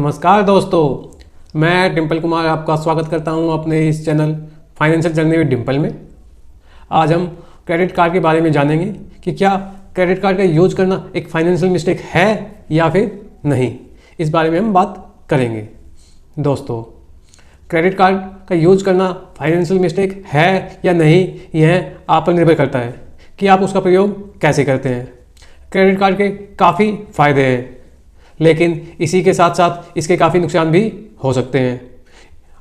नमस्कार दोस्तों, मैं डिम्पल कुमार आपका स्वागत करता हूं अपने इस channel financial journey with Dimple में। आज हम क्रेडिट कार्ड के बारे में जानेंगे कि क्या क्रेडिट कार्ड का यूज करना एक फाइनेंशियल मिस्टेक है या फिर नहीं। इस बारे में हम बात करेंगे। दोस्तों, क्रेडिट कार्ड का यूज करना फाइनेंशियल मिस्टेक है या नहीं, यह आप पर निर्भर करता है कि आप उसका प्रयोग कैसे करते हैं। क्रेडिट कार्ड के काफ़ी फ़ायदे हैं, लेकिन इसी के साथ साथ इसके काफ़ी नुकसान भी हो सकते हैं।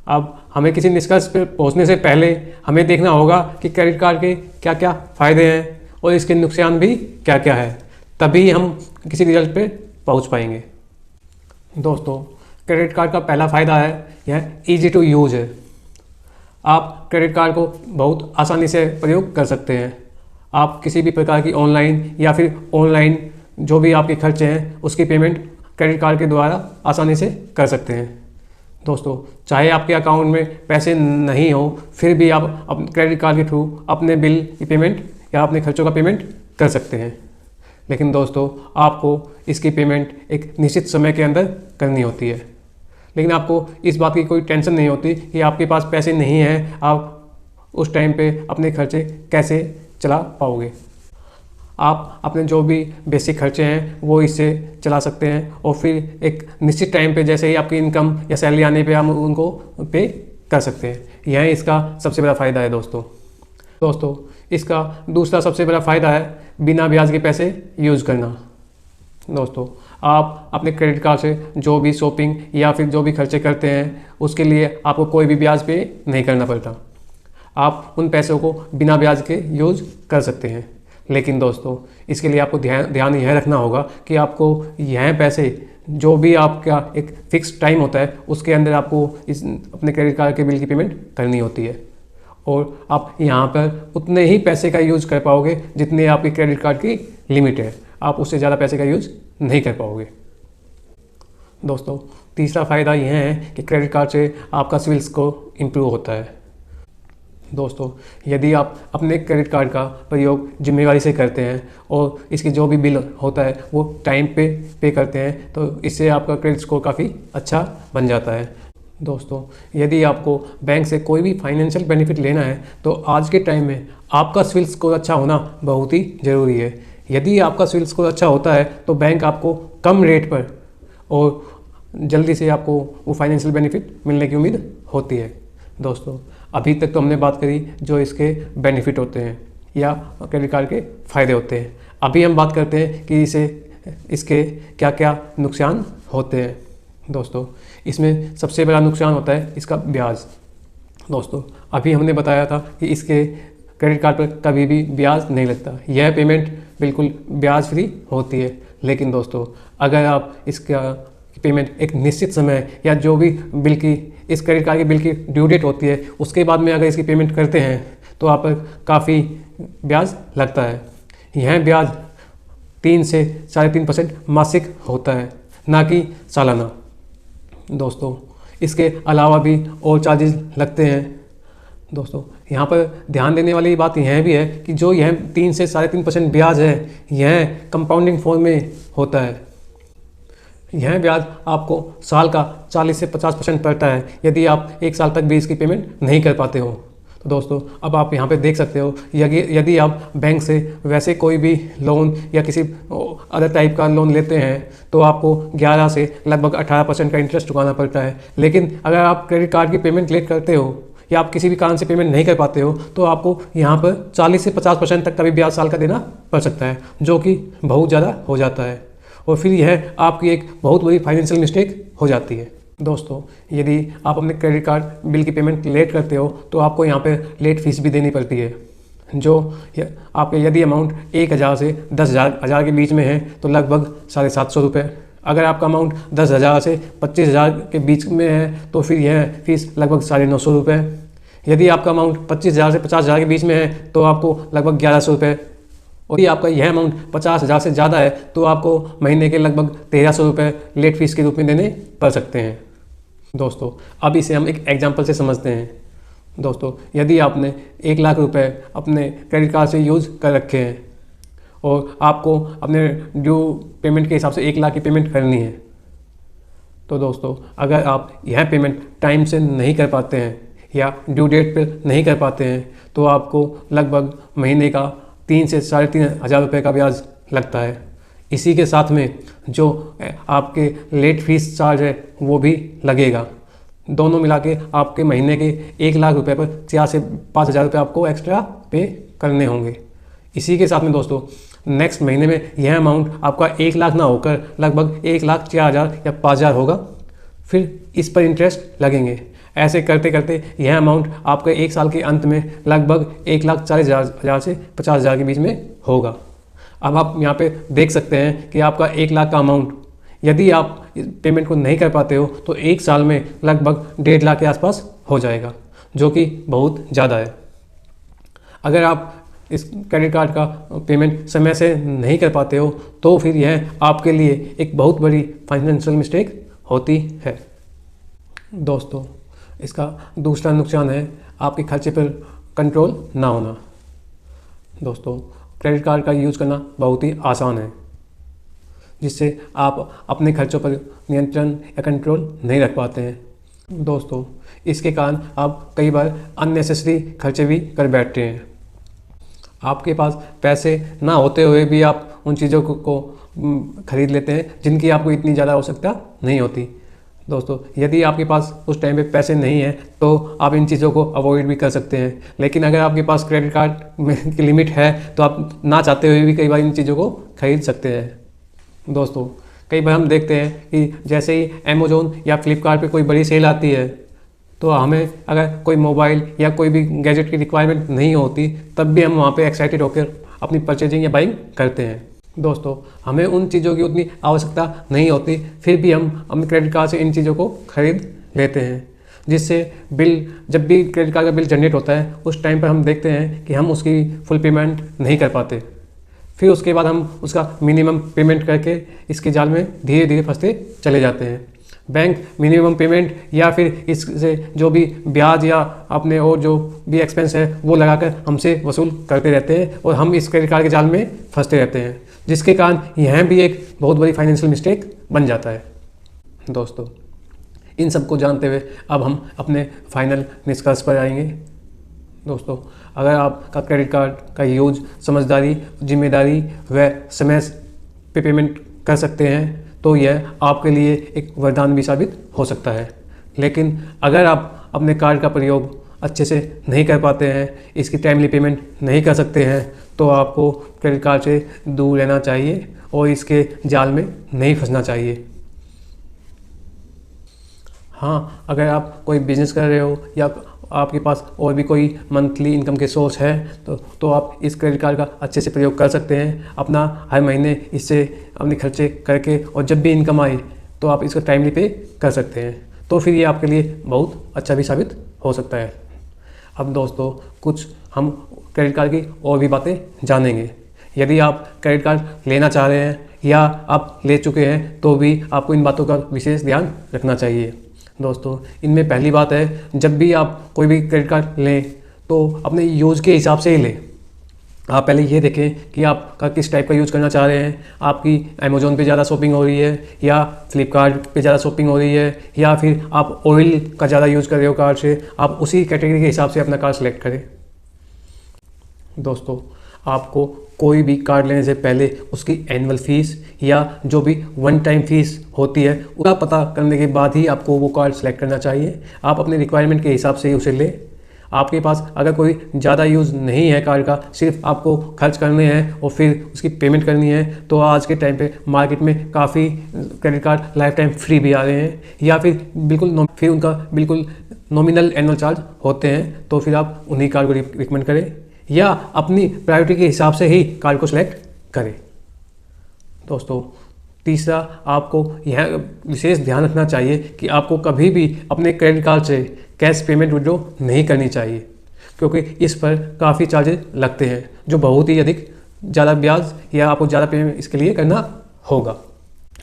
अब हमें किसी निष्कर्ष पर पहुंचने से पहले हमें देखना होगा कि क्रेडिट कार्ड के क्या क्या फ़ायदे हैं और इसके नुकसान भी क्या क्या है, तभी हम किसी रिजल्ट पे पहुंच पाएंगे। दोस्तों, क्रेडिट कार्ड का पहला फ़ायदा है यह ईजी टू यूज़ है। आप क्रेडिट कार्ड को बहुत आसानी से प्रयोग कर सकते हैं। आप किसी भी प्रकार की ऑनलाइन या फिर ऑनलाइन जो भी आपके खर्चे हैं उसकी पेमेंट क्रेडिट कार्ड के द्वारा आसानी से कर सकते हैं। दोस्तों, चाहे आपके अकाउंट में पैसे नहीं हो फिर भी आप क्रेडिट कार्ड के थ्रू अपने बिल की पेमेंट या अपने खर्चों का पेमेंट कर सकते हैं। लेकिन दोस्तों, आपको इसकी पेमेंट एक निश्चित समय के अंदर करनी होती है। लेकिन आपको इस बात की कोई टेंशन नहीं होती कि आपके पास पैसे नहीं हैं, आप उस टाइम पे अपने खर्चे कैसे चला पाओगे। आप अपने जो भी बेसिक खर्चे हैं वो इससे चला सकते हैं और फिर एक निश्चित टाइम पे जैसे ही आपकी इनकम या सैलरी आने पे हम उनको पे कर सकते हैं। यह इसका सबसे बड़ा फ़ायदा है। दोस्तों, इसका दूसरा सबसे बड़ा फ़ायदा है बिना ब्याज के पैसे यूज़ करना। दोस्तों, आप अपने क्रेडिट कार्ड से जो भी शॉपिंग या फिर जो भी खर्चे करते हैं उसके लिए आपको कोई भी ब्याज पे नहीं करना पड़ता। आप उन पैसों को बिना ब्याज के यूज़ कर सकते हैं। लेकिन दोस्तों, इसके लिए आपको ध्यान यह रखना होगा कि आपको यह पैसे जो भी आपका एक फिक्स टाइम होता है उसके अंदर आपको इस अपने क्रेडिट कार्ड के बिल की पेमेंट करनी होती है और आप यहाँ पर उतने ही पैसे का यूज़ कर पाओगे जितने आपकी क्रेडिट कार्ड की लिमिट है। आप उससे ज़्यादा पैसे का यूज़ नहीं कर पाओगे। दोस्तों, तीसरा फ़ायदा यह है कि क्रेडिट कार्ड से आपका सिविल स्कोर इम्प्रूव होता है। दोस्तों, यदि आप अपने क्रेडिट कार्ड का प्रयोग जिम्मेवारी से करते हैं और इसकी जो भी बिल होता है वो टाइम पे करते हैं तो इससे आपका क्रेडिट स्कोर काफ़ी अच्छा बन जाता है। दोस्तों, यदि आपको बैंक से कोई भी फाइनेंशियल बेनिफिट लेना है तो आज के टाइम में आपका सिविल स्कोर अच्छा होना बहुत ही ज़रूरी है। यदि आपका सिविल स्कोर अच्छा होता है तो बैंक आपको कम रेट पर और जल्दी से आपको वो फाइनेंशियल बेनिफिट मिलने की उम्मीद होती है। दोस्तों, अभी तक तो हमने बात करी जो इसके बेनिफिट होते हैं या क्रेडिट कार्ड के फ़ायदे होते हैं। अभी हम बात करते हैं कि इसके क्या क्या नुकसान होते हैं। दोस्तों, इसमें सबसे बड़ा नुकसान होता है इसका ब्याज। दोस्तों, अभी हमने बताया था कि इसके क्रेडिट कार्ड पर कभी भी ब्याज नहीं लगता, यह पेमेंट बिल्कुल ब्याज फ्री होती है। लेकिन दोस्तों, अगर आप इसका पेमेंट एक निश्चित समय या जो भी बिल की इस क्रेडिट कार्ड के बिल की ड्यू डेट होती है उसके बाद में अगर इसकी पेमेंट करते हैं तो आप पर काफ़ी ब्याज लगता है। यह ब्याज 3 से 3.5% मासिक होता है, ना कि सालाना। दोस्तों, इसके अलावा भी और चार्जेस लगते हैं। दोस्तों, यहाँ पर ध्यान देने वाली बात यह भी है कि जो यह 3 से 3.5% ब्याज है यह कंपाउंडिंग फॉर्म में होता है। यह ब्याज आपको साल का 40 से 50% पड़ता है यदि आप 1 साल तक भी इसकी पेमेंट नहीं कर पाते हो। तो दोस्तों, अब आप यहाँ पे देख सकते हो यदि आप बैंक से वैसे कोई भी लोन या किसी अदर टाइप का लोन लेते हैं तो आपको 11 से लगभग 18% का इंटरेस्ट चुकाना पड़ता है। लेकिन अगर आप क्रेडिट कार्ड की पेमेंट लेट करते हो या आप किसी भी कारण से पेमेंट नहीं कर पाते हो तो आपको यहाँ पर 40 से 50% तक का भी ब्याज साल का देना पड़ सकता है, जो कि बहुत ज़्यादा हो जाता है और फिर यह आपकी एक बहुत बड़ी फाइनेंशियल मिस्टेक हो जाती है। दोस्तों, यदि आप अपने क्रेडिट कार्ड बिल की पेमेंट लेट करते हो तो आपको यहाँ पे लेट फीस भी देनी पड़ती है, जो आपके यदि अमाउंट 1,000 से 10,000 के बीच में है तो लगभग 750 रुपये। अगर आपका अमाउंट 10,000 से 25,000 के बीच में है तो फिर यह फीस लगभग 950 रुपये। यदि आपका अमाउंट 25,000 से 50,000 के बीच में है तो आपको लगभग 1,100 रुपये और यदि आपका यह अमाउंट 50,000 से ज़्यादा है तो आपको महीने के लगभग 1,300 रुपये लेट फीस के रूप में देने पड़ सकते हैं। दोस्तों, अब इसे हम एक एग्जांपल से समझते हैं। दोस्तों, यदि आपने 1 लाख रुपए अपने क्रेडिट कार्ड से यूज़ कर रखे हैं और आपको अपने ड्यू पेमेंट के हिसाब से 1 लाख की पेमेंट करनी है तो दोस्तों, अगर आप यह पेमेंट टाइम से नहीं कर पाते हैं या ड्यू डेट पर नहीं कर पाते हैं तो आपको लगभग महीने का 3 से 3,500 रुपये का ब्याज लगता है। इसी के साथ में जो आपके लेट फीस चार्ज है वो भी लगेगा। दोनों मिला के आपके महीने के 1,00,000 रुपये पर 4 से 5,000 रुपये आपको एक्स्ट्रा पे करने होंगे। इसी के साथ में दोस्तों, नेक्स्ट महीने में यह अमाउंट आपका 1,00,000 ना होकर लगभग 1,04,000 या 5,000 होगा। फिर इस पर इंटरेस्ट लगेंगे। ऐसे करते करते यह अमाउंट आपके 1 साल के अंत में लगभग 1,40,000 से 50,000 के बीच में होगा। अब आप यहाँ पे देख सकते हैं कि आपका 1,00,000 का अमाउंट यदि आप पेमेंट को नहीं कर पाते हो तो 1 साल में लगभग 1.5 लाख के आसपास हो जाएगा, जो कि बहुत ज़्यादा है। अगर आप इस क्रेडिट कार्ड का पेमेंट समय से नहीं कर पाते हो तो फिर यह आपके लिए एक बहुत बड़ी फाइनेंशियल मिस्टेक होती है। दोस्तों, इसका दूसरा नुकसान है आपके खर्चे पर कंट्रोल ना होना। दोस्तों, क्रेडिट कार्ड का यूज़ करना बहुत ही आसान है, जिससे आप अपने खर्चों पर नियंत्रण या कंट्रोल नहीं रख पाते हैं। दोस्तों, इसके कारण आप कई बार अननेसेसरी खर्चे भी कर बैठते हैं। आपके पास पैसे ना होते हुए भी आप उन चीज़ों को खरीद लेते हैं जिनकी आपको इतनी ज़्यादा आवश्यकता नहीं होती। दोस्तों, यदि आपके पास उस टाइम पे पैसे नहीं हैं तो आप इन चीज़ों को अवॉइड भी कर सकते हैं, लेकिन अगर आपके पास क्रेडिट कार्ड में की लिमिट है तो आप ना चाहते हुए भी कई बार इन चीज़ों को खरीद सकते हैं। दोस्तों, कई बार हम देखते हैं कि जैसे ही अमेज़ोन या फ्लिपकार्ट पे कोई बड़ी सेल आती है तो हमें अगर कोई मोबाइल या कोई भी गैजेट की रिक्वायरमेंट नहीं होती तब भी हम वहाँ पे एक्साइटेड होकर अपनी परचेजिंग या बाइंग करते हैं। दोस्तों, हमें उन चीज़ों की उतनी आवश्यकता नहीं होती, फिर भी हम अपने क्रेडिट कार्ड से इन चीज़ों को खरीद लेते हैं, जिससे जब भी क्रेडिट कार्ड का बिल जनरेट होता है उस टाइम पर हम देखते हैं कि हम उसकी फुल पेमेंट नहीं कर पाते। फिर उसके बाद हम उसका मिनिमम पेमेंट करके इसके जाल में धीरे धीरे फंसते चले जाते हैं। बैंक मिनिमम पेमेंट या फिर इससे जो भी ब्याज या अपने और जो भी एक्सपेंस है वो लगाकर हमसे वसूल करते रहते हैं और हम इस क्रेडिट कार्ड के जाल में फंसते रहते हैं, जिसके कारण यह भी एक बहुत बड़ी फाइनेंशियल मिस्टेक बन जाता है। दोस्तों, इन सब को जानते हुए अब हम अपने फाइनल निष्कर्ष पर आएंगे। दोस्तों, अगर आपका क्रेडिट कार्ड का यूज समझदारी, जिम्मेदारी व समय पे पेमेंट कर सकते हैं तो यह आपके लिए एक वरदान भी साबित हो सकता है। लेकिन अगर आप अपने कार्ड का प्रयोग अच्छे से नहीं कर पाते हैं, इसकी टाइमली पेमेंट नहीं कर सकते हैं तो आपको क्रेडिट कार्ड से दूर रहना चाहिए और इसके जाल में नहीं फंसना चाहिए। हाँ, अगर आप कोई बिजनेस कर रहे हो या आपके पास और भी कोई मंथली इनकम के सोर्स है तो आप इस क्रेडिट कार्ड का अच्छे से प्रयोग कर सकते हैं। अपना हर महीने इससे अपने खर्चे करके और जब भी इनकम आए तो आप इसका टाइमली पे कर सकते हैं, तो फिर ये आपके लिए बहुत अच्छा भी साबित हो सकता है। अब दोस्तों, कुछ हम क्रेडिट कार्ड की और भी बातें जानेंगे। यदि आप क्रेडिट कार्ड लेना चाह रहे हैं या आप ले चुके हैं तो भी आपको इन बातों का विशेष ध्यान रखना चाहिए। दोस्तों, इनमें पहली बात है, जब भी आप कोई भी क्रेडिट कार्ड लें तो अपने यूज़ के हिसाब से ही लें। आप पहले ये देखें कि आपका किस टाइप का यूज़ करना चाह रहे हैं। आपकी अमेज़ोन पे ज़्यादा शॉपिंग हो रही है या फ्लिपकार्ट पे ज़्यादा शॉपिंग हो रही है या फिर आप ऑयल का ज़्यादा यूज़ कर रहे हो कार्ड से, आप उसी कैटेगरी के हिसाब से अपना कार्ड सेलेक्ट करें। दोस्तों, आपको कोई भी कार्ड लेने से पहले उसकी एनुअल फीस या जो भी वन टाइम फीस होती है उसका पता करने के बाद ही आपको वो कार्ड सेलेक्ट करना चाहिए। आप अपने रिक्वायरमेंट के हिसाब से ही उसे लें। आपके पास अगर कोई ज़्यादा यूज़ नहीं है कार्ड का, सिर्फ आपको खर्च करने हैं और फिर उसकी पेमेंट करनी है, तो आज के टाइम पे मार्केट में काफ़ी credit card life time free भी आ रहे हैं या फिर फिर उनका बिल्कुल नॉमिनल एनुअल चार्ज होते हैं, तो फिर आप उन्हीं कार्ड को रिकमेंड करें या अपनी प्रायोरिटी के हिसाब से ही कार्ड को सिलेक्ट करें। दोस्तों, तीसरा, आपको यह विशेष ध्यान रखना चाहिए कि आपको कभी भी अपने क्रेडिट कार्ड से कैश पेमेंट विड्रॉ नहीं करनी चाहिए, क्योंकि इस पर काफ़ी चार्जेस लगते हैं जो बहुत ही अधिक ज़्यादा ब्याज या आपको ज़्यादा पेमेंट इसके लिए करना होगा।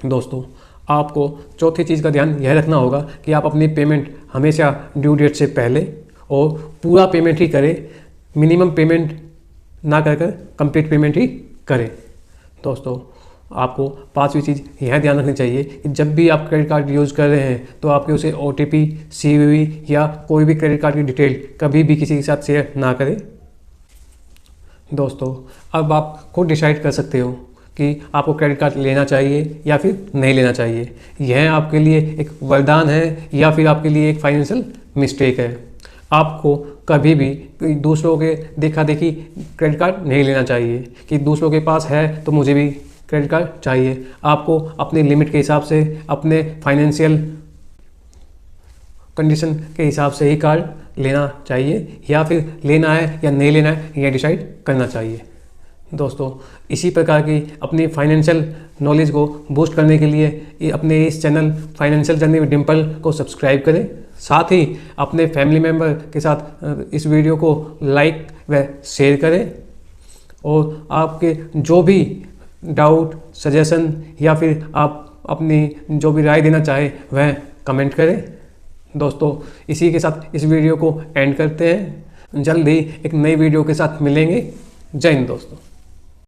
दोस्तों, आपको चौथी चीज़ का ध्यान यह रखना होगा कि आप अपनी पेमेंट हमेशा ड्यू डेट से पहले और पूरा पेमेंट ही करें, मिनिमम पेमेंट ना कर कंप्लीट पेमेंट ही करें। दोस्तों, आपको पांचवी चीज़ यह ध्यान रखनी चाहिए कि जब भी आप क्रेडिट कार्ड यूज़ कर रहे हैं तो आपके उसे OTP, CVV या कोई भी क्रेडिट कार्ड की डिटेल कभी भी किसी के साथ शेयर ना करें। दोस्तों, अब आप खुद डिसाइड कर सकते हो कि आपको क्रेडिट कार्ड लेना चाहिए या फिर नहीं लेना चाहिए। यह आपके लिए एक वरदान है या फिर आपके लिए एक फाइनेंशियल मिस्टेक है। आपको कभी भी दूसरों के देखा देखी क्रेडिट कार्ड नहीं लेना चाहिए कि दूसरों के पास है तो मुझे भी क्रेडिट कार्ड चाहिए। आपको अपनी लिमिट के हिसाब से, अपने फाइनेंशियल कंडीशन के हिसाब से ही कार्ड लेना चाहिए या फिर लेना है या नहीं लेना है यह डिसाइड करना चाहिए। दोस्तों, इसी प्रकार की अपनी फाइनेंशियल नॉलेज को बूस्ट करने के लिए अपने इस channel financial journey with Dimple को सब्सक्राइब करें। साथ ही अपने फैमिली मेम्बर के साथ इस वीडियो को लाइक व शेयर करें और आपके जो भी डाउट, सजेशन या फिर आप अपनी जो भी राय देना चाहें वह कमेंट करें। दोस्तों, इसी के साथ इस वीडियो को एंड करते हैं। जल्द ही एक नई वीडियो के साथ मिलेंगे। जय हिंद दोस्तों।